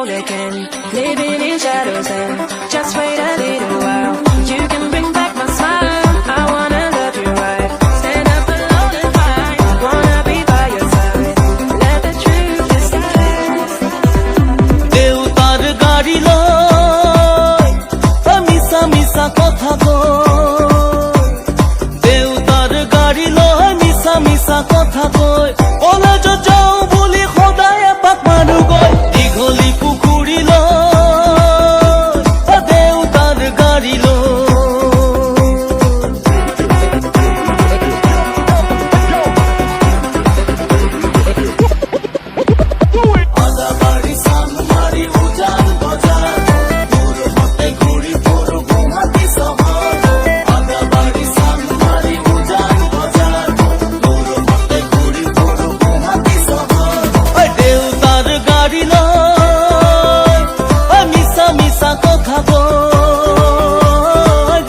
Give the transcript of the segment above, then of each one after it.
again, living in shadows and just wait a little while. You can bring back my smile. I wanna love you right. Stand up alone and fight. Wanna be by your side. Let the truth decide. দেউতার গাড়ি লয় মিশা মিশা কথা কয়, দেউতার গাড়ি লয় মিশা মিশা কথা কয়। College যাও বুলি সদায় এপাক মানুহ গৈ দীঘলী পুখুৰী লয় দেউতাৰ গাড়ী লয়। আদাবাৰী চানমাৰী উজান বজাৰ দূৰ হতে ঘূৰি ফুৰো গুৱাহাটী চহৰ। আদাবাৰী চানমাৰী উজান বজাৰ দূৰ হতে ঘূৰি ফুৰো গুৱাহাটী চহৰ। দেউতাৰ গাড়ী লয় মিছা মিছা কথা কয়,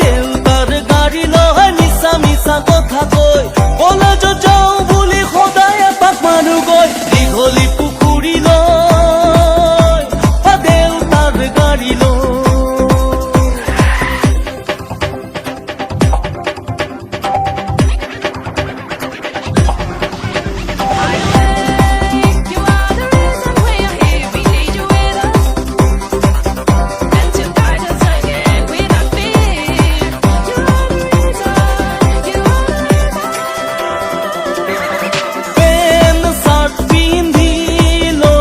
দেউতাৰ গাড়ী লয় মিছা মিছা কথা কয়। কলেজত যাওঁ বুলি সদায় এপাক মানুহ গৈ দীঘলী পুখুৰী লয় দেউতাৰ গাড়ী লয়। You are the reason we're here. We need you with us. And to guide us again without fear. You are the reason. You are the reason. Pant shirt পিন্ধি লৈ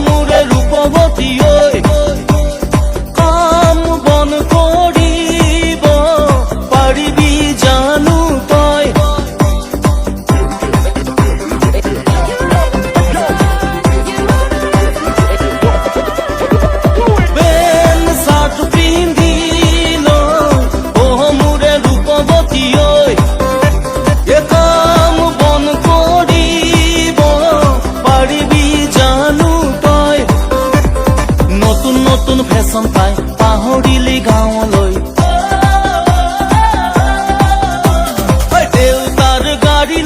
মোৰে ৰূপৱতী ঐ, কাম বন কৰিব পাৰিবি জানো তই। পেন শাৰ্ট পিন্ধি লৈ মোৰে ৰূপৱতী ঐ, কাম বন কৰিব পাৰিবি জানো তই। নতুন নতুন ফেশ্বন পাই পাহৰিলি গাঁৱলৈ, দেউতাৰ গাড়ী